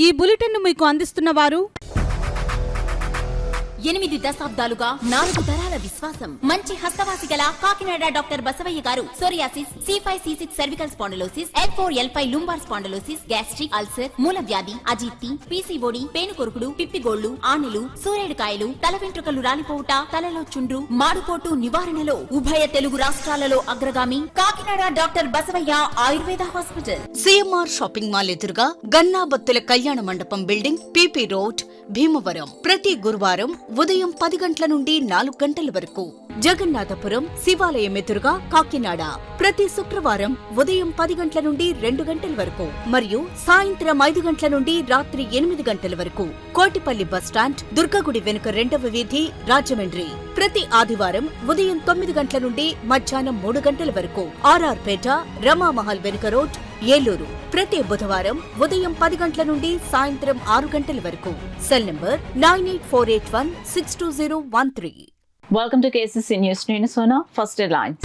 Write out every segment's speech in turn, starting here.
ఈ బులెటిన్ను మీకు అందిస్తున్న వారు 8 దశాబ్దాలుగా 4 తరాల విశ్వాసం. మంచి హస్తవాసి గల కాకినాడ డాక్టర్ బసవయ్య గారు psoriasis, C5C6 cervical spondylosis, L4L5 lumbar spondylosis, gastric ulcer, మూల వ్యాధి, అజీర్తి, PCOD, పేనుకొరుకుడు, పిప్పిగోళ్లు, ఆనెలు, సూరేడుకాయలు, తల వెంట్రుకలు రాలిపోవుట, తలలో చుండ్రు, మాడుపోటు నివారణలో ఉభయ తెలుగు రాష్ట్రాలలో అగ్రగామి Kakinada doctor Basavayya Ayurveda hospital. CMR shopping mall ఎదురుగా గన్నాబత్తుల కళ్యాణ మండపం బిల్డింగ్, PP రోడ్, భీమవరం. ప్రతి గురువారం ఉదయం 10 గంటల నుండి 4 గంటల వరకు. జగన్నాథపురం శివాలయం ఎదురుగా కాకినాడ ప్రతి శుక్రవారం ఉదయం 10 గంటల నుండి 2 గంటల వరకు మరియు సాయంత్రం 5 గంటల నుండి రాత్రి 8 గంటల వరకు. కోటిపల్లి బస్టాండ్, దుర్గగుడి వెనుక 2వ వీధి, రాజమండ్రి. ప్రతి ఆదివారం ఉదయం 9 గంటల నుండి మధ్యాహ్నం 3 గంటల వరకు. RR పేట, రమామహల్ వెనుక రోడ్, ఏలూరు. ప్రతి బుధవారం ఉదయం 10 గంటల నుండి సాయంత్రం 6 గంటల వరకు. Cell number 9848162013. Welcome to KCC News. నేను సోనా. First headlines.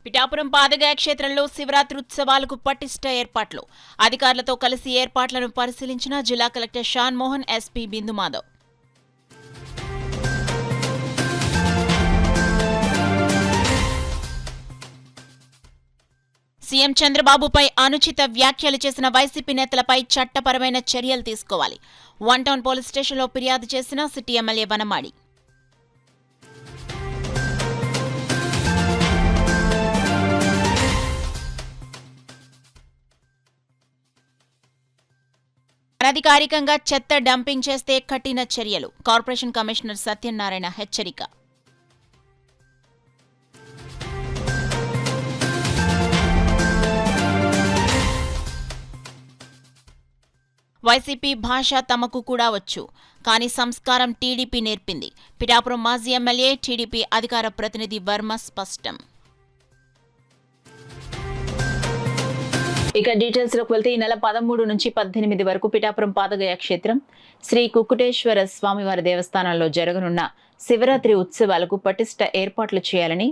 పిఠాపురం పాదగయ క్షేత్రంలో శివరాత్రి ఉత్సవాలకు పటిష్ట ఏర్పాట్లు. అధికారులతో కలిసి ఏర్పాట్లను పరిశీలించిన జిల్లా కలెక్టర్ షాన్ మోహన్, SP బిందు మాధవ్. సీఎం చంద్రబాబుపై అనుచిత వ్యాఖ్యలు చేసిన వైసీపీ నేతలపై చట్టపరమైన చర్యలు తీసుకోవాలి. 1 టౌన్ పోలీస్ స్టేషన్లో ఫిర్యాదు చేసిన సిటీ ఎమ్మెల్యే వనమాడి. అనధికారికంగా చెత్త డంపింగ్ చేస్తే కఠిన చర్యలు. కార్పొరేషన్ కమిషనర్ సత్యనారాయణ హెచ్చరిక. వైసీపీ భాష తమకు కూడా వచ్చు, కానీ సంస్కారం టీడీపీ నేర్పింది. పిఠాపురం మాజీ ఎమ్మెల్యే, టీడీపీ అధికార ప్రతినిధి వర్మ స్పష్టం. ఇక డీటెయిల్స్ లోకి వెళ్తే ఈ నెల 13 నుంచి 18 వరకు పిఠాపురం పాదగయ క్షేత్రం శ్రీ కుక్కుటేశ్వర స్వామివారి దేవస్థానంలో జరగనున్న శివరాత్రి ఉత్సవాలకు పటిష్ట ఏర్పాట్లు చేయాలని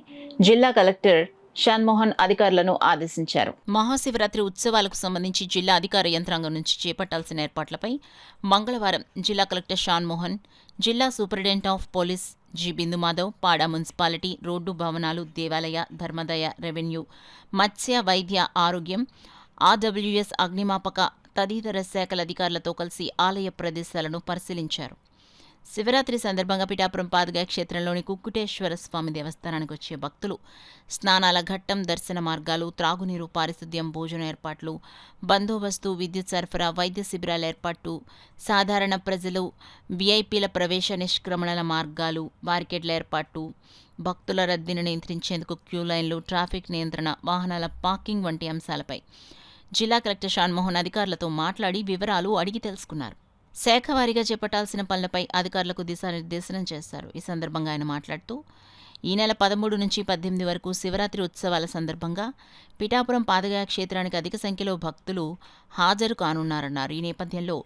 జిల్లా కలెక్టర్ షాన్ మోహన్ అధికారులను ఆదేశించారు. మహాశివరాత్రి ఉత్సవాలకు సంబంధించి జిల్లా అధికార యంత్రాంగం నుంచి చేపట్టాల్సిన ఏర్పాట్లపై మంగళవారం జిల్లా కలెక్టర్ షాన్ మోహన్, జిల్లా superintendent of police G Bindu Madhav, PADA municipality, road భవనాలు, దేవాలయ, ధర్మదయ, రెవెన్యూ, మత్స్య, వైద్య, ఆరోగ్యం, RWS, అగ్నిమాపక తదితర శాఖల అధికారులతో కలిసి ఆలయ ప్రదేశాలను పరిశీలించారు. శివరాత్రి సందర్భంగా పిఠాపురం పాదగయ క్షేత్రంలోని కుక్కుటేశ్వర స్వామి దేవస్థానానికి వచ్చే భక్తులు స్నానాల ఘట్టం, దర్శన మార్గాలు, త్రాగునీరు, పారిశుద్ధ్యం, భోజన ఏర్పాట్లు, బందోబస్తు, విద్యుత్ సరఫరా, వైద్య శిబిరాల ఏర్పాటు, సాధారణ ప్రజలు, VIPల ప్రవేశ నిష్క్రమణల మార్గాలు, బారికేడ్ల ఏర్పాటు, భక్తుల రద్దీని నియంత్రించేందుకు క్యూ లైన్లు, ట్రాఫిక్ నియంత్రణ, వాహనాల పార్కింగ్ వంటి అంశాలపై జిల్లా కలెక్టర్ షాన్ మోహన్ అధికారులతో మాట్లాడి వివరాలు అడిగి తెలుసుకున్నారు. శాఖవారీగా చేపట్టాల్సిన పనులపై అధికారులకు దిశానిర్దేశనం చేశారు. ఈ సందర్భంగా ఆయన మాట్లాడుతూ ఈ నెల 13 నుంచి 18 వరకు శివరాత్రి ఉత్సవాల సందర్భంగా పిఠాపురం పాదగయ క్షేత్రానికి అధిక సంఖ్యలో భక్తులు హాజరు కానున్నారన్నారు. ఈ నేపథ్యంలో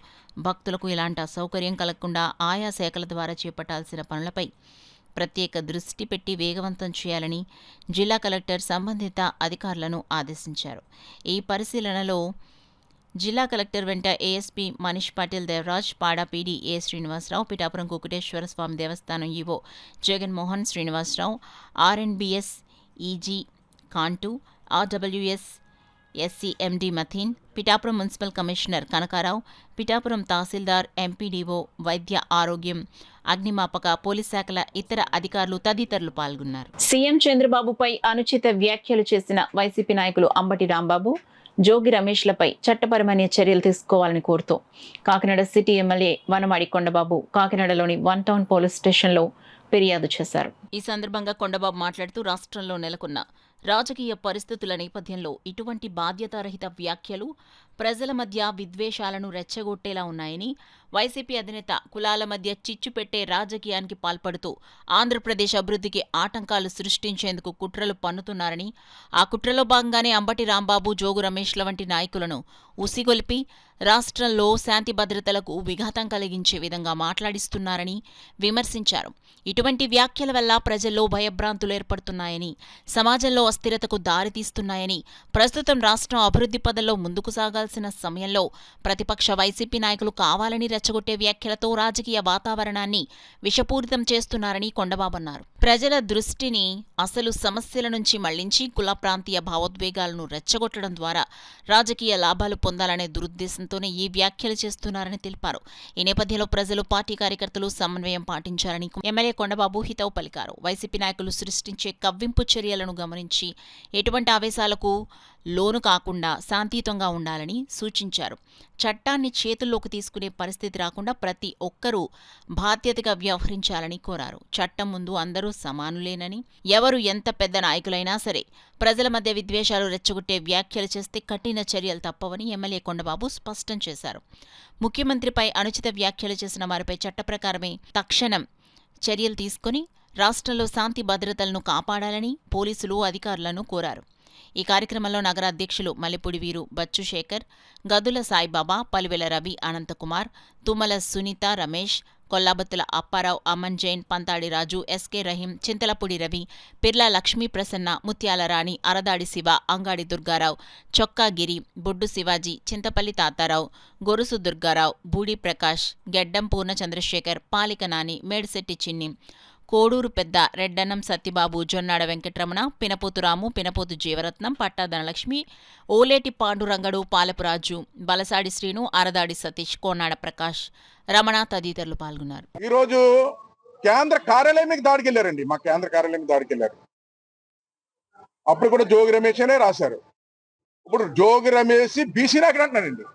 భక్తులకు ఎలాంటి అసౌకర్యం కలగకుండా ఆయా శాఖల ద్వారా చేపట్టాల్సిన పనులపై ప్రత్యేక దృష్టి పెట్టి వేగవంతం చేయాలని జిల్లా కలెక్టర్ సంబంధిత అధికారులను ఆదేశించారు. ఈ పరిశీలనలో జిల్లా కలెక్టర్ వెంట ASP మనీష్ పాటిల్ దేవరాజ్, పాడా PD A శ్రీనివాసరావు, పిఠాపురం కుక్కుటేశ్వర స్వామి దేవస్థానం EO Jaganmohan Srinivasarao, RNBS EG Kantu, RWS SC MD Mateen, Pithapuram municipal commissioner Kanakarao, Pithapuram tahsildar, MPDO, వైద్య, ఆరోగ్యం, అగ్నిమాపక, పోలీస్ శాఖల ఇతర అధికారులు తదితరులు పాల్గొన్నారు. సీఎం చంద్రబాబుపై అనుచిత వ్యాఖ్యలు చేసిన వైసీపీ నాయకులు అంబటి రాంబాబు, జోగి రమేష్లపై చట్టపరమైన చర్యలు తీసుకోవాలని కోరుతూ కాకినాడ సిటీ ఎమ్మెల్యే వనమాడి కొండబాబు కాకినాడలోని 1 టౌన్ పోలీస్ స్టేషన్లో ఫిర్యాదు చేశారు. ఈ సందర్భంగా కొండబాబు మాట్లాడుతూ రాష్ట్రంలో నెలకొన్న రాజకీయ పరిస్థితుల నేపథ్యంలో ఇటువంటి బాధ్యతారహిత వ్యాఖ్యలు ప్రజల మధ్య విద్వేషాలను రెచ్చగొట్టేలా ఉన్నాయని, వైసీపీ అధినేత కులాల మధ్య చిచ్చు పెట్టే రాజకీయానికి పాల్పడుతూ ఆంధ్రప్రదేశ్ అభివృద్ధికి ఆటంకాలు సృష్టించేందుకు కుట్రలు పన్నుతున్నారని, ఆ కుట్రలో భాగంగానే అంబటి రాంబాబు, జోగు రమేష్ల వంటి నాయకులను ఉసిగొల్పి రాష్ట్రంలో శాంతి భద్రతలకు విఘాతం కలిగించే విధంగా మాట్లాడిస్తున్నారని విమర్శించారు. ఇటువంటి వ్యాఖ్యల వల్ల ప్రజల్లో భయభ్రాంతులు ఏర్పడుతున్నాయని, సమాజంలో అస్థిరతకు దారితీస్తున్నాయని, ప్రస్తుతం రాష్ట్రం అభివృద్ధి పదంలో ముందుకు సాగాల్సిన సమయంలో ప్రతిపక్ష వైసీపీ నాయకులు కావాలని రెచ్చగొట్టే వ్యాఖ్యలతో రాజకీయ వాతావరణాన్ని విషపూరితం చేస్తున్నారని కొండబాబు అన్నారు. ప్రజల దృష్టిని అసలు సమస్యల నుంచి మళ్లించి కుల ప్రాంతీయ భావోద్వేగాలను రెచ్చగొట్టడం ద్వారా రాజకీయ లాభాలు పొందాలనే దురుద్దేశంతోనే ఈ వ్యాఖ్యలు చేస్తున్నారని తెలిపారు. ఈ నేపథ్యంలో ప్రజలు, పార్టీ కార్యకర్తలు సమన్వయం పాటించాలని ఎమ్మెల్యే కొండబాబు హితవు పలికారు. వైసీపీ నాయకులు సృష్టించే కవ్వింపు చర్యలను గమనించి ఎటువంటి ఆవేశాలకు లోను కాకుండా శాంతియుతంగా ఉండాలని సూచించారు. చట్టాన్ని చేతుల్లోకి తీసుకునే పరిస్థితి రాకుండా ప్రతి ఒక్కరూ బాధ్యతగా వ్యవహరించాలని కోరారు. చట్టం ముందు అందరూ సమానులేనని, ఎవరు ఎంత పెద్ద నాయకులైనా సరే ప్రజల మధ్య విద్వేషాలు రెచ్చగొట్టే వ్యాఖ్యలు చేస్తే కఠిన చర్యలు తప్పవని ఎమ్మెల్యే కొండబాబు స్పష్టం చేశారు. ముఖ్యమంత్రిపై అనుచిత వ్యాఖ్యలు చేసిన వారిపై చట్ట ప్రకారమే తక్షణం చర్యలు తీసుకుని రాష్ట్రంలో శాంతి భద్రతలను కాపాడాలని పోలీసులు అధికారులను కోరారు. ఈ కార్యక్రమంలో నగర అధ్యక్షులు మల్లెపూడి వీరు, బచ్చు శేఖర్, గదుల సాయిబాబా, పలివెల రవి, అనంతకుమార్, తుమ్మల సునీత, రమేష్, కొల్లాబత్తుల అప్పారావు, అమన్ జైన్, పంతాడి రాజు, ఎస్కే రహీం, చింతలపూడి రవి, పిర్లా లక్ష్మీ ప్రసన్న, ముత్యాల రాణి, అరదాడి శివ, అంగాడి దుర్గారావు, చొక్కాగిరి, బొడ్డు శివాజీ, చింతపల్లి తాతారావు, గొరుసు దుర్గారావు, బూడి ప్రకాష్, గెడ్డం పూర్ణ చంద్రశేఖర్, పాలిక నాని, మేడిశెట్టి చిన్ని, కోడూరు పెద్ద, రెడ్డన్నం సత్యబాబు, జొన్నాడ వెంకటరమణ, పినపోతురాము, పినపోతు జీవరత్నం, పట్టా ధనలక్ష్మి, ఓలేటి పాండురంగడు, పాలపురాజు, బలసాడి శ్రీను, అరదాడి సతీష్, కోనాడ ప్రకాష్, రమణ తదితరులు పాల్గొన్నారు. ఈరోజు కేంద్ర కార్యాలయానికి దాడికి వెళ్ళారండి. మా కేంద్ర కార్యాలయానికి దాడికి వెళ్ళారు. అప్పుడు కూడా జోగి రమేష్ అనే రాశారు. ఇప్పుడు జోగి రమేష్ బీసీ నాయకుడు అంటున్నానండి.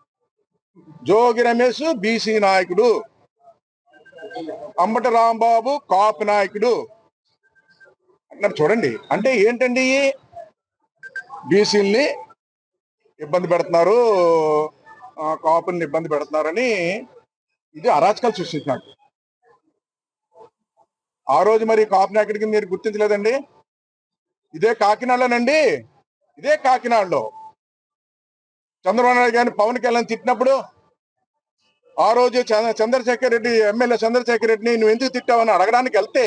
జోగి రమేష్ బీసీ నాయకుడు, అంబటి రాంబాబు కాపు నాయకుడు అన్నారు. చూడండి, అంటే ఏంటండి, బీసీల్ని ఇబ్బంది పెడుతున్నారు, కాపుల్ని ఇబ్బంది పెడుతున్నారని ఇది అరాచకాలు సృష్టించినాడు. ఆ రోజు మరి కాపు నాయకుడికి మీరు గుర్తించలేదండి? ఇదే కాకినాడలోనండి, ఇదే కాకినాడలో చంద్రబాబు నాయుడు గారిని పవన్ కళ్యాణ్ తిట్టినప్పుడు ఆ రోజు చంద్రశేఖర్ రెడ్డి, ఎమ్మెల్యే చంద్రశేఖర్ రెడ్డిని నువ్వు ఎందుకు తిట్టావని అడగడానికి వెళ్తే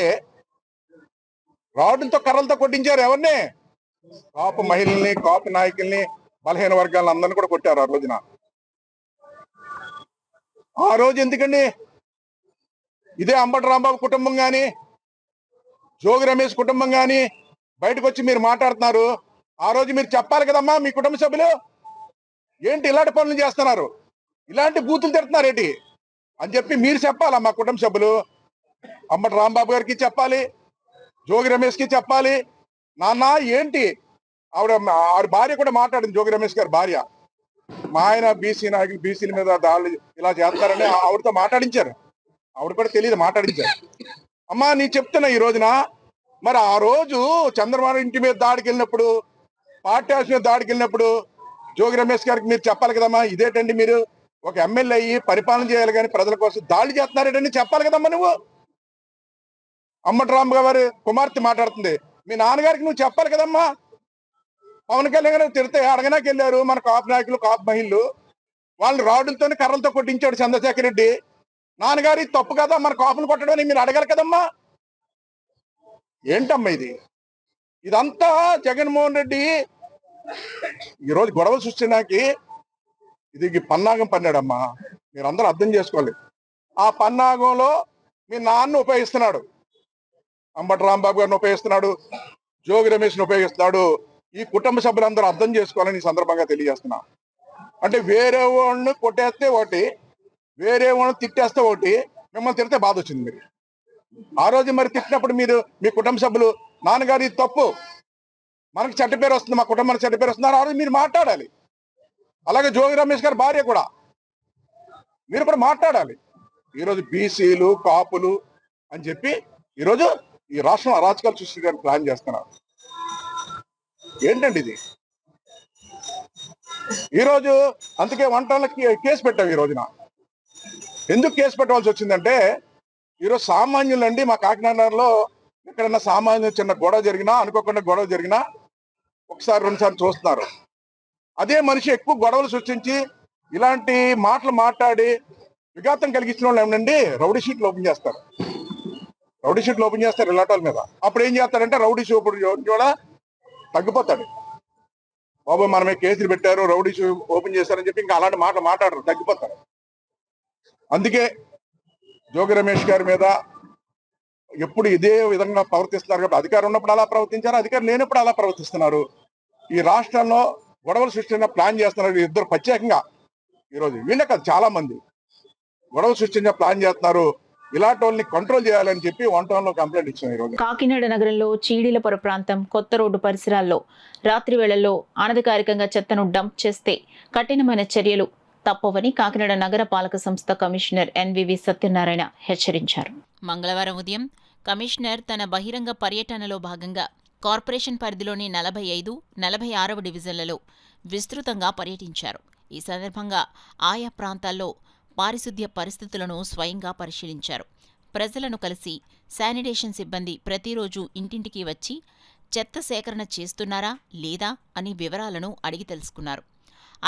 రాడ్లతో కర్రలతో కొట్టించారు. ఎవరిని? కాపు మహిళల్ని, కాపు నాయకుల్ని, బలహీన వర్గాలను అందరినీ కూడా కొట్టారు ఆ రోజున. ఆ రోజు ఎందుకండి? ఇదే అంబటి రాంబాబు కుటుంబం కానీ, జోగి రమేష్ కుటుంబం కానీ బయటకు వచ్చి మీరు మాట్లాడుతున్నారు. ఆ రోజు మీరు చెప్పాలి కదమ్మా, మీ కుటుంబ సభ్యులు ఏంటి ఇలాంటి పనులు చేస్తున్నారు, ఇలాంటి బూతులు తిడుతున్నారు ఏంటి అని చెప్పి మీరు చెప్పాలా? మా కుటుంబ సభ్యులు అంబటి రాంబాబు గారికి చెప్పాలి, జోగి రమేష్కి చెప్పాలి. నాన్న ఏంటి, ఆవిడ భార్య కూడా మాట్లాడింది, జోగి రమేష్ గారి భార్య. మా ఆయన బీసీ నాయకులు బీసీల మీద దాడులు ఇలా చేస్తారని ఆవిడతో మాట్లాడించారు. ఆవిడ కూడా తెలియదు, మాట్లాడించారు. అమ్మా నీ చెప్తున్నా ఈ రోజున, మరి ఆ రోజు చంద్రబాబు ఇంటి మీద దాడికి వెళ్ళినప్పుడు, పార్టీ హౌస్ మీద దాడికి వెళ్ళినప్పుడు జోగి రమేష్ గారికి మీరు చెప్పాలి కదమ్మా, ఇదేంటండి మీరు ఒక ఎమ్మెల్యే అయ్యి పరిపాలన చేయాలి కానీ ప్రజల కోసం దాడి చేస్తున్నారేటని చెప్పాలి కదమ్మా నువ్వు. అంబటి రాంబాబు గారి కుమార్తె మాట్లాడుతుంది, మీ నాన్నగారికి నువ్వు చెప్పాలి కదమ్మా. పవన్ కళ్యాణ్ గారు తిడితే అడగనాకి వెళ్ళారు మన కాపు నాయకులు, కాపు మహిళలు, వాళ్ళు రాడులతో కర్రలతో కొట్టించాడు చంద్రశేఖర్ రెడ్డి. నాన్నగారి తప్పు కదా మన కాపులు కొట్టడం అని మీరు అడగాలి కదమ్మా. ఏంటమ్మా ఇది? ఇదంతా జగన్మోహన్ రెడ్డి ఈరోజు గొడవలు సృష్టించడానికి ఇది పన్నాగం పన్నాడమ్మా. మీరు అందరూ అర్థం చేసుకోవాలి. ఆ పన్నాగంలో మీ నాన్న ఉపయోగిస్తున్నాడు, అంబటి రాంబాబు గారిని ఉపయోగిస్తున్నాడు, జోగి రమేష్ని ఉపయోగిస్తున్నాడు. ఈ కుటుంబ సభ్యులందరూ అర్థం చేసుకోవాలని ఈ సందర్భంగా తెలియజేస్తున్నా. అంటే వేరే వాళ్ళని కొట్టేస్తే ఒకటి, వేరే వాళ్ళని తిట్టేస్తే ఒకటి, మిమ్మల్ని తిడితే బాధ వచ్చింది. మీరు ఆ రోజు మరి తిట్టినప్పుడు మీరు మీ కుటుంబ సభ్యులు నాన్నగారి తప్పు, మనకు చెడ్డ పేరు వస్తుంది, మా కుటుంబానికి చెడ్డ పేరు వస్తున్నారు, ఆ రోజు మీరు మాట్లాడాలి. అలాగే జోగి రమేష్ గారి భార్య కూడా మీరు కూడా మాట్లాడాలి. ఈరోజు బీసీలు, కాపులు అని చెప్పి ఈరోజు ఈ రాష్ట్రం అరాచకాలు సృష్టించడానికి ప్లాన్ చేస్తున్నారు. ఏంటండి ఇది? ఈరోజు అందుకే వంటలకి కేసు పెట్టావు ఈ రోజున. ఎందుకు కేసు పెట్టవలసి వచ్చిందంటే ఈరోజు సామాన్యులండి మా కాకినాడలో ఎక్కడన్నా సామాన్య చిన్న గొడవ జరిగినా, అనుకోకుండా గొడవ జరిగినా ఒకసారి రెండుసార్లు చూస్తున్నారు. అదే మనిషి ఎక్కువ గొడవలు సృష్టించి ఇలాంటి మాటలు మాట్లాడి విఘాతం కలిగించిన వాళ్ళు ఏమండి రౌడీ షీట్లు ఓపెన్ చేస్తారు. ఇలాంటి వాళ్ళ మీద. అప్పుడు ఏం చేస్తారంటే రౌడీ షీట్ కూడా తగ్గిపోతాడు. బాబు మనమే కేసులు పెట్టారు, రౌడీ షీట్ ఓపెన్ చేశారని చెప్పి ఇంకా అలాంటి మాటలు మాట్లాడరు, తగ్గిపోతారు. అందుకే జోగి రమేష్ గారి మీద ఎప్పుడు ఇదే విధంగా ప్రవర్తిస్తున్నారు. కాబట్టి అధికారం ఉన్నప్పుడు అలా ప్రవర్తించారు, అధికారం లేనప్పుడు అలా ప్రవర్తిస్తున్నారు. ఈ రాష్ట్రంలో గొడవలు సృష్టించిన ప్లాన్ చేస్తున్నారు ఇద్దరు ప్రత్యేకంగా. ఈరోజు వీళ్ళే కాదు, చాలా మంది గొడవలు సృష్టించే ప్లాన్ చేస్తున్నారు. ఇలాంటి వాళ్ళని కంట్రోల్ చేయాలని చెప్పి 1 లో కంప్లైంట్ ఇచ్చాను ఈరోజు. కాకినాడ నగరంలో చీడీలపుర ప్రాంతం కొత్త రోడ్డు పరిసరాల్లో రాత్రి వేళల్లో అనధికారికంగా చెత్తను డంప్ చేస్తే కఠినమైన చర్యలు తప్పవని కాకినాడ నగర పాలక సంస్థ కమిషనర్ ఎన్వివి సత్యనారాయణ హెచ్చరించారు. మంగళవారం ఉదయం కమిషనర్ తన బహిరంగ పర్యటనలో భాగంగా కార్పొరేషన్ పరిధిలోని 45, 46వ డివిజన్లలో విస్తృతంగా పర్యటించారు. ఈ సందర్భంగా ఆయా ప్రాంతాల్లో పారిశుద్ధ్య పరిస్థితులను స్వయంగా పరిశీలించారు. ప్రజలను కలిసి శానిటేషన్ సిబ్బంది ప్రతిరోజు ఇంటింటికి వచ్చి చెత్త సేకరణ చేస్తున్నారా లేదా అని వివరాలను అడిగి తెలుసుకున్నారు.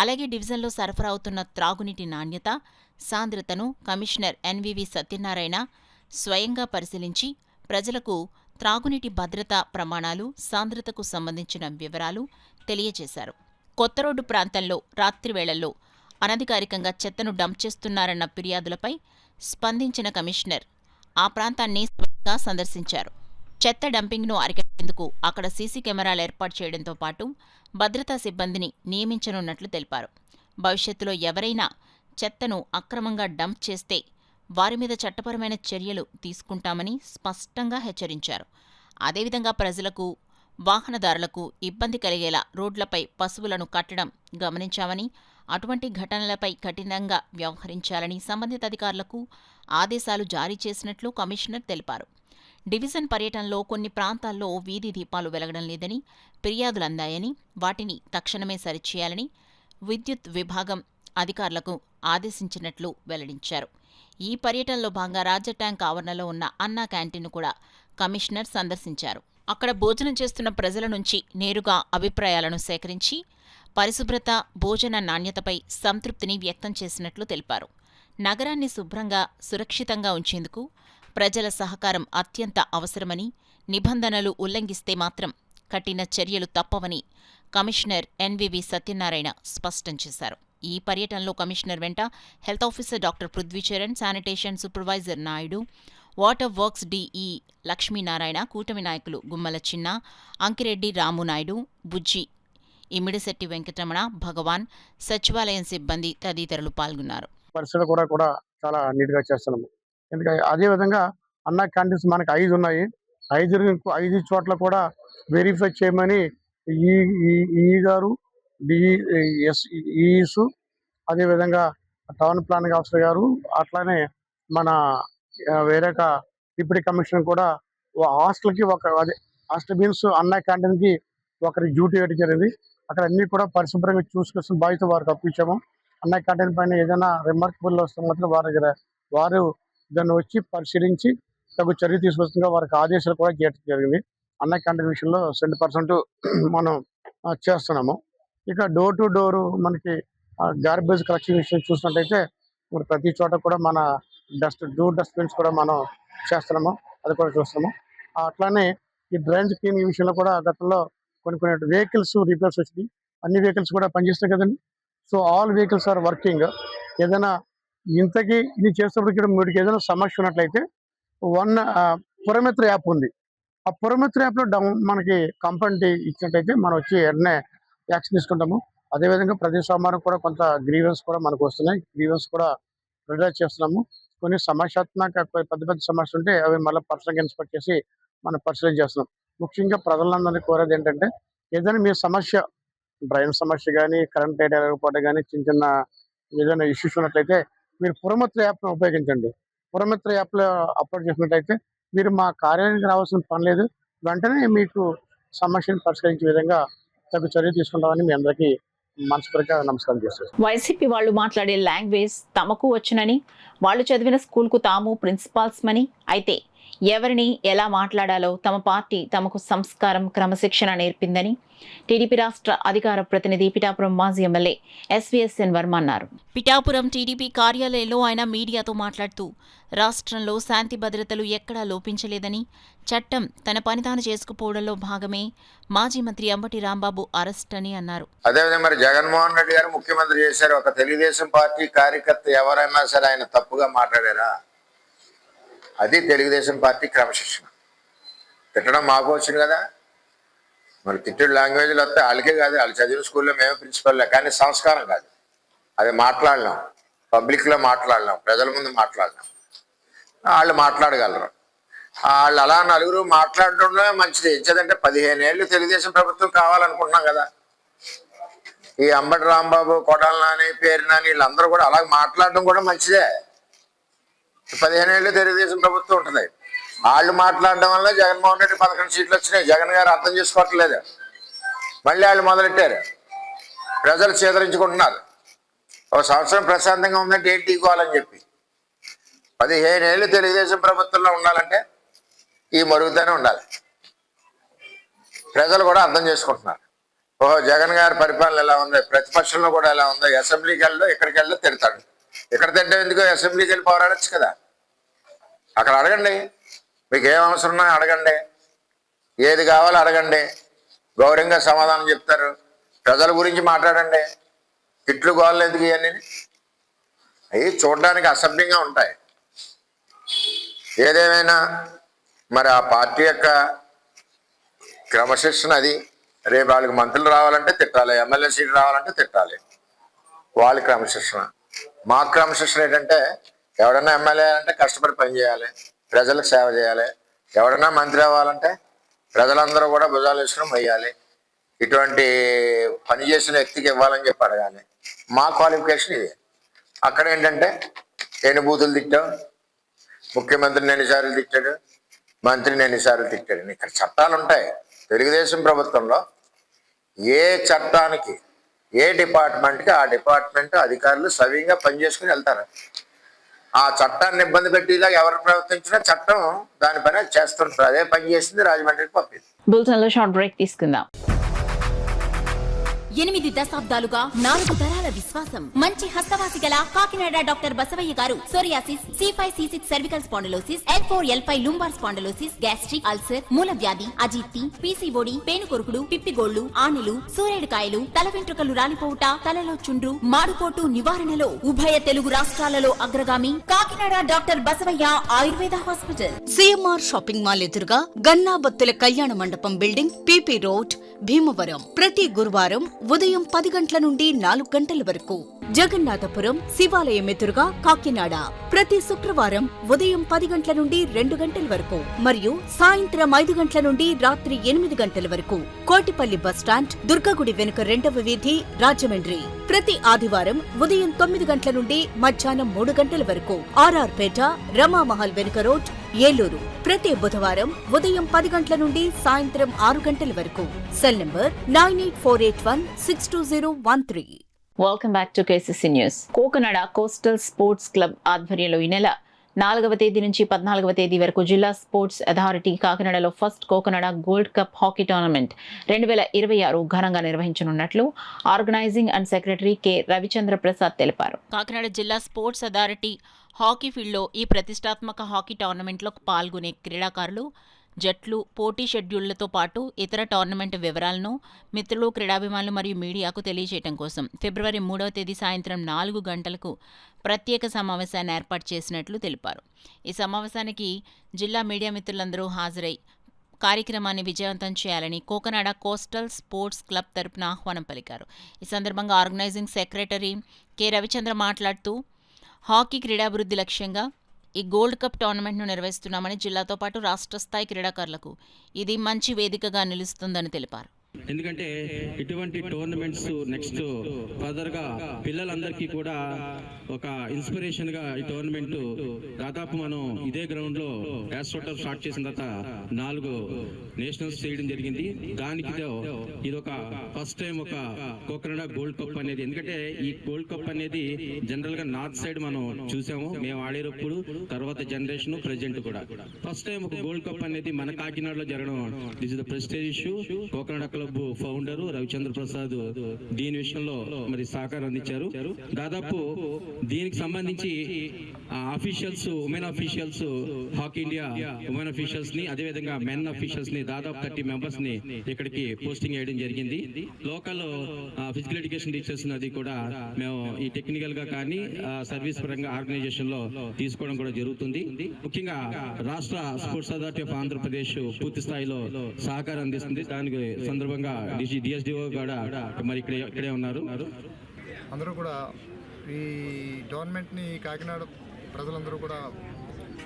అలాగే డివిజన్లో సరఫరా అవుతున్న త్రాగునీటి నాణ్యత, సాంద్రతను కమిషనర్ ఎన్వివి సత్యనారాయణ స్వయంగా పరిశీలించి ప్రజలకు త్రాగునీటి భద్రతా ప్రమాణాలు, సాంద్రతకు సంబంధించిన వివరాలు తెలియజేశారు. కొత్త రోడ్డు ప్రాంతంలో రాత్రివేళల్లో అనధికారికంగా చెత్తను డంప్ చేస్తున్నారన్న ఫిర్యాదులపై స్పందించిన కమిషనర్ ఆ ప్రాంతాన్ని స్వయంగా సందర్శించారు. చెత్త డంపింగ్ను అరికట్టేందుకు అక్కడ సీసీ కెమెరాలు ఏర్పాటు చేయడంతో పాటు భద్రతా సిబ్బందిని నియమించనున్నట్లు తెలిపారు. భవిష్యత్తులో ఎవరైనా చెత్తను అక్రమంగా డంప్ చేస్తే వారి మీద చట్టపరమైన చర్యలు తీసుకుంటామని స్పష్టంగా హెచ్చరించారు. అదేవిధంగా ప్రజలకు, వాహనదారులకు ఇబ్బంది కలిగేలా రోడ్లపై పశువులను కట్టడం గమనించామని, అటువంటి ఘటనలపై కఠినంగా వ్యవహరించాలని సంబంధిత అధికారులకు ఆదేశాలు జారీ చేసినట్లు కమిషనర్ తెలిపారు. డివిజన్ పర్యటనలో కొన్ని ప్రాంతాల్లో వీధి దీపాలు వెలగడం లేదని ఫిర్యాదులందాయని, వాటిని తక్షణమే సరిచేయాలని విద్యుత్ విభాగం అధికారులకు ఆదేశించినట్లు వెల్లడించారు. ఈ పర్యటనలో భాగంగా రాజ్య ట్యాంక్ ఆవరణలో ఉన్న అన్నా క్యాంటీన్ను కూడా కమిషనర్ సందర్శించారు. అక్కడ భోజనం చేస్తున్న ప్రజల నుంచి నేరుగా అభిప్రాయాలను సేకరించి పరిశుభ్రత, భోజన నాణ్యతపై సంతృప్తిని వ్యక్తం చేసినట్లు తెలిపారు. నగరాన్ని శుభ్రంగా, సురక్షితంగా ఉంచేందుకు ప్రజల సహకారం అత్యంత అవసరమని, నిబంధనలు ఉల్లంఘిస్తే మాత్రం కఠిన చర్యలు తప్పవని కమిషనర్ ఎన్వివి సత్యనారాయణ స్పష్టం చేశారు. ఈ పర్యటనలో కమిషనర్ వెంట health officer doctor Prithvi Charan, sanitation supervisor Naidu, water works DE Lakshminarayana, కూటమి నాయకులు గుమ్మల చిన్న, అంకిరెడ్డి రామునాయుడు, బుజ్జి, ఇమిడిశెట్టి వెంకటరమణ, భగవాన్, సచివాలయం సిబ్బంది తదితరులు పాల్గొన్నారు. పరిస్థితులు కూడా చాలా నీట్గా చేస్తున్నాము. ఎందుకంటే అదేవిధంగా అన్న క్యాంటీన్స్ మనకి 5 ఉన్నాయి. 5 చోట్ల కూడా వెరిఫై చేయమని ఈ గారు, డిఈస్, అదేవిధంగా టౌన్ ప్లానింగ్ ఆఫీసర్ గారు, అట్లానే మన వేరే డిప్యూటీ కమిషనర్ కూడా హాస్టల్కి హాస్టల్ మీన్స్ అన్న క్యాంటీన్కి ఒకరి డ్యూటీ వేయడం జరిగింది. అక్కడ అన్ని కూడా పరిశుభ్రంగా చూసుకొస్తున్న బాధ్యత వారికి అప్పించాము. అన్న క్యాంటీన్ పైన ఏదైనా రిమార్కబుల్ వస్తే మాత్రం వారు దాన్ని వచ్చి పరిశీలించి తగు చర్య తీసుకొస్తుందిగా వారికి ఆదేశాలు కూడా చేయడం జరిగింది. అన్న క్యాంటీన్ విషయంలో 100% మనం చేస్తున్నాము. ఇక డోర్ టు డోర్ మనకి గార్బేజ్ కలెక్షన్ విషయం చూసినట్టయితే ఇప్పుడు ప్రతి చోట కూడా మన డస్ట్బిన్స్ కూడా మనం చేస్తున్నాము, అది కూడా చూస్తున్నాము. అట్లానే ఈ డ్రైనేజ్ క్లీనింగ్ విషయంలో కూడా గతంలో కొన్ని వెహికల్స్ రిపేర్స్ వచ్చినాయి. అన్ని వెహికల్స్ కూడా పనిచేస్తాయి కదండి. So all vehicles are working. ఏదైనా ఇంతకీ ఇది చేసేటప్పుడు మీకు ఏదైనా సమస్య ఉన్నట్లయితే పురమిత్ర యాప్ ఉంది. ఆ పురమిత్ర యాప్లో మనకి కంప్లైంట్ ఇచ్చినట్టయితే మనం వచ్చి వెంటనే యాక్షన్ తీసుకుంటాము. అదేవిధంగా ప్రతి సోమవారం కూడా కొంత గ్రీవెన్స్ కూడా మనకు వస్తున్నాయి. గ్రీవెన్స్ కూడా రిలైజ్ చేస్తున్నాము. కొన్ని సమస్యాత్మక పెద్ద సమస్యలు ఉంటే అవి మళ్ళీ పర్సనల్గా ఇన్స్పెక్ట్ చేసి మనం పరిశీలన చేస్తున్నాం. ముఖ్యంగా ప్రజలందరినీ కోరేది ఏంటంటే ఏదైనా మీ సమస్య, డ్రైన్ సమస్య కానీ, కరెంట్ రేట్ ఎరగకపోవడం కానీ, చిన్న ఏదైనా ఇష్యూస్ ఉన్నట్లయితే మీరు పురమిత్ర యాప్ను ఉపయోగించండి. పురమిత్ర యాప్లో అప్లోడ్ చేసినట్టయితే మీరు మా కార్యాలయానికి రావాల్సిన పని లేదు. వెంటనే మీకు సమస్యను పరిష్కరించే విధంగా తగు చర్య తీసుకుంటామని మీ అందరికీ మనస్ఫూర్తిగా నమస్కారం చేస్తాను. వైసీపీ వాళ్ళు మాట్లాడే లాంగ్వేజ్ తమకు వచ్చునని, వాళ్ళు చదివిన స్కూల్కు తాము ప్రిన్సిపాల్స్మని, అయితే ఎవరిని ఎలా మాట్లాడాలో తమ పార్టీ తమకు సంస్కారం, క్రమశిక్షణ నేర్పిందని టీడీపీ రాష్ట్ర అధికార ప్రతినిధి పిఠాపురం మాజీ ఎమ్మెల్యే ఎస్వీఎస్ఎన్ వర్మ అన్నారు. పిఠాపురం టీడీపీ కార్యాలయంలో ఆయన మీడియాతో మాట్లాడుతూ రాష్ట్రంలో శాంతి భద్రతలు ఎక్కడా లోపించలేదని, చట్టం తన పని తాను చేసుకుపోవడంలో భాగమే మాజీ మంత్రి అంబటి రాంబాబు అరెస్ట్ అని అన్నారు. అదేవిధంగా మరి జగన్మోహన్ రెడ్డి గారు ముఖ్యమంత్రి చేశారు. ఒక తెలుగుదేశం పార్టీ కార్యకర్త ఎవరైనా సరే ఆయన తప్పుగా మాట్లాడారా? అది తెలుగుదేశం పార్టీ క్రమశిక్షణ. తిట్టడం మాకు వచ్చింది కదా, మరి తిట్టడు లాంగ్వేజ్లు వస్తే వాళ్ళకే కాదు, వాళ్ళు చదివిన స్కూల్లో మేమే ప్రిన్సిపల్లే, కానీ సంస్కారం కాదు. అది మాట్లాడలేం, పబ్లిక్లో మాట్లాడలేం, ప్రజల ముందు మాట్లాడలేం. వాళ్ళు మాట్లాడగలరు. వాళ్ళు అలా నలుగురు మాట్లాడటంలో మంచిది. ఎంచేదంటే 15 ఏళ్ళు తెలుగుదేశం ప్రభుత్వం కావాలనుకుంటున్నాం కదా. ఈ అంబటి రాంబాబు, కొడాల నాని, పేరు నాని వీళ్ళందరూ కూడా అలా మాట్లాడడం కూడా మంచిదే. 15 ఏళ్ళు తెలుగుదేశం ప్రభుత్వం ఉంటుంది. వాళ్ళు మాట్లాడడం వల్ల జగన్మోహన్ రెడ్డి 11 సీట్లు వచ్చినాయి. జగన్ గారు అర్థం చేసుకోవట్లేదు. మళ్ళీ వాళ్ళు మొదలెట్టారు, ప్రజలు చేదరించుకుంటున్నారు. ఒక సంవత్సరం ప్రశాంతంగా ఉందంటే ఏంటి ఇవ్వాలని చెప్పి 15 ఏళ్ళు తెలుగుదేశం ప్రభుత్వంలో ఉండాలంటే ఈ మరుగుతూనే ఉండాలి. ప్రజలు కూడా అర్థం చేసుకుంటున్నారు. ఓహో, జగన్ గారి పరిపాలన ఎలా ఉంది, ప్రతిపక్షంలో కూడా ఎలా ఉందో, అసెంబ్లీకి వెళ్ళడం ఎక్కడికి వెళ్ళడం తిడతాడు. ఎక్కడ తింటే ఎందుకు, అసెంబ్లీకి వెళ్ళి పోరాడచ్చు కదా. అక్కడ అడగండి, మీకు ఏం అవసరం ఉన్నా అడగండి, ఏది కావాలో అడగండి, గౌరవంగా సమాధానం చెప్తారు. ప్రజల గురించి మాట్లాడండి. తిట్లు గోళ్ళు ఎందుకు ఇవన్నీ? అవి చూడడానికి అసభ్యంగా ఉంటాయి. ఏదేమైనా మరి ఆ పార్టీ యొక్క క్రమశిక్షణ అది. రేపు వాళ్ళకి మంత్రులు రావాలంటే తిట్టాలి, ఎమ్మెల్యే సీట్లు రావాలంటే తిట్టాలి. వాళ్ళ క్రమశిక్షణ. మా క్రమశిక్షణ ఏంటంటే ఎవడన్నా ఎమ్మెల్యే అంటే కష్టపడి పని చేయాలి, ప్రజలకు సేవ చేయాలి. ఎవడన్నా మంత్రి అవ్వాలంటే ప్రజలందరూ కూడా భుజాలు వేసుకుని మొయ్యాలి. ఇటువంటి పని చేసిన వ్యక్తికి ఇవ్వాలని చెప్పి అడగాలి. మా క్వాలిఫికేషన్ ఇది. అక్కడ ఏంటంటే ఎన్ని బూతులు తిట్టావు, ముఖ్యమంత్రిని ఎన్నిసార్లు తిట్టాడు, మంత్రిని ఎన్నిసార్లు తిట్టాడు. ఇక్కడ చట్టాలు ఉంటాయి. తెలుగుదేశం ప్రభుత్వంలో ఏ చట్టానికి, ఏ డిపార్ట్మెంట్కి ఆ డిపార్ట్మెంట్ అధికారులు సవ్యంగా పనిచేసుకుని వెళ్తారు. ఆ చట్టాన్ని ఇబ్బంది పెట్టేలా ఎవరు ప్రవర్తించినా చట్టం దాని పని చేస్తుంటారు. అదే పని చేసింది రాజమండ్రికి పంపింది. బులెటిన్లో షార్ట్ బ్రేక్ తీసుకుందాం. 8 దశాబ్దాలుగా 4 తరాల విశ్వాసం. మంచి హస్తవాసి గల కాకినాడ డాక్టర్ బసవయ్య గారు psoriasis, C5, C6 cervical spondylosis, L4, L5 lumbar spondylosis, gastric ulcer, మూలవ్యాధి, అజీర్తి, పీసీఓడి, పేనుకొరుకుడు, పిప్పిగోళ్లు, ఆనెలు, సూరేడుకాయలు, తల వెంట్రుకలు రాలిపోవుట, తలలో చుండ్రు, మాడుకోటు నివారణలో ఉభయ తెలుగు రాష్ట్రాలలో అగ్రగామి Kakinada doctor Basavayya Ayurveda hospital. CMR shopping mall ఎదురుగా గన్నాబత్తుల కళ్యాణ మండపం బిల్డింగ్, పీపీ రోడ్, భీమవరం. ప్రతి గురువారం ఉదయం 10 గంటల నుండి 4 గంటల వరకు. జగన్నాథపురం శివాలయం ఎదురుగా కాకినాడ ప్రతి శుక్రవారం ఉదయం 10 గంటల నుండి 2 గంటల వరకు మరియు సాయంత్రం 5 గంటల నుండి రాత్రి 8 గంటల వరకు. కోటిపల్లి బస్టాండ్, దుర్గగుడి వెనుక 2వ వీధి, రాజమండ్రి ప్రతి ఆదివారం ఉదయం 9 గంటల నుండి మధ్యాహ్నం 3 గంటల వరకు. ఆర్ఆర్ పేట, రమామహల్ వెనుక రోడ్, ఏలూరు ప్రతి బుధవారం ఉదయం 10 గంటల నుండి సాయంత్రం 6 గంటల వరకు. Cell number 9848162013. Welcome back to KCC news. Kakinada coastal sports club ఆధ్వర్యంలో ఈ నెల 4వ తేదీ నుంచి 14వ తేదీ వరకు జిల్లా స్పోర్ట్స్ అథారిటీ కాకినాడలో first Kakinada gold cup hockey tournament 2026 ఘనంగా నిర్వహించనున్నట్లు organizing and secretary K Ravichandra Prasad తెలిపారు. కాకినాడ జిల్లా స్పోర్ట్స్ అథారిటీ హాకీ ఫీల్డ్లో ఈ ప్రతిష్టాత్మక హాకీ టోర్నమెంట్లో పాల్గొనే క్రీడాకారులు, జట్లు, పోటీ షెడ్యూళ్లతో పాటు ఇతర టోర్నమెంట్ వివరాలను మిత్రులు, క్రీడాభిమానులు మరియు మీడియాకు తెలియజేయడం కోసం ఫిబ్రవరి 3వ తేదీ సాయంత్రం 4 గంటలకు ప్రత్యేక సమావేశాన్ని ఏర్పాటు చేసినట్లు తెలిపారు. ఈ సమావేశానికి జిల్లా మీడియా మిత్రులందరూ హాజరై కార్యక్రమాన్ని విజయవంతం చేయాలని కాకినాడ కోస్టల్ స్పోర్ట్స్ క్లబ్ తరపున ఆహ్వానం పలికారు. ఈ సందర్భంగా ఆర్గనైజింగ్ సెక్రటరీ కె రవిచంద్ర మాట్లాడుతూ హాకీ క్రీడాభివృద్ధి లక్ష్యంగా ఈ గోల్డ్ కప్ టోర్నమెంట్ను నిర్వహిస్తున్నామని, జిల్లాతో పాటు రాష్ట్ర స్థాయి క్రీడాకారులకు ఇది మంచి వేదికగా నిలుస్తుందని తెలిపారు. ఎందుకంటే ఇటువంటి టోర్నమెంట్స్ నెక్స్ట్ ఫర్దర్గా పిల్లలందరికీ కూడా ఒక ఇన్స్పిరేషన్గా ఈ టోర్నమెంట్ దాదాపు మనం ఇదే గ్రౌండ్లో యాస్ట్రోటర్ఫ్ స్టార్ట్ చేసిన తర్వాత 4 నేషనల్స్ చేయడం జరిగింది. దానికి ఇది ఒక ఫస్ట్ టైం ఒక కోకనడా గోల్డ్ కప్ అనేది. ఎందుకంటే ఈ గోల్డ్ కప్ అనేది జనరల్గా నార్త్ సైడ్ మనం చూసాము, మేము ఆడేటప్పుడు, తర్వాత జనరేషన్ ప్రెజెంట్ కూడా ఫస్ట్ టైం ఒక గోల్డ్ కప్ అనేది మన కాకినాడలో జరగడం this is the prestige issue. Cocanada club founder Ravichandra Prasad దీని విషయంలో మరి సహకారం అందించారు. దాదాపు దీనికి సంబంధించి officials, women officials, hockey India women officials ని, అదేవిధంగా మెన్ అఫీషియల్స్ ని దాదాపు 30 మెంబర్స్ ని ఇక్కడికి పోస్టింగ్ చేయడం జరిగింది. లోకల్ ఫిజికల్ ఎడ్యుకేషన్ టీచర్స్ అది కూడా మేము ఈ టెక్నికల్ గా కానీ సర్వీస్ పరంగా ఆర్గనైజేషన్ లో తీసుకోవడం కూడా జరుగుతుంది. ముఖ్యంగా రాష్ట్ర స్పోర్ట్స్ అథారిటీ ఆఫ్ ఆంధ్రప్రదేశ్ పూర్తి స్థాయిలో సహకారం అందిస్తుంది. దానికి సందర్భంగా డిఎస్డిఓ కూడా మరి ఇక్కడే ఉన్నారు. అందరూ కూడా ఈ టోర్నమెంట్ని కాకినాడ ప్రజలందరూ కూడా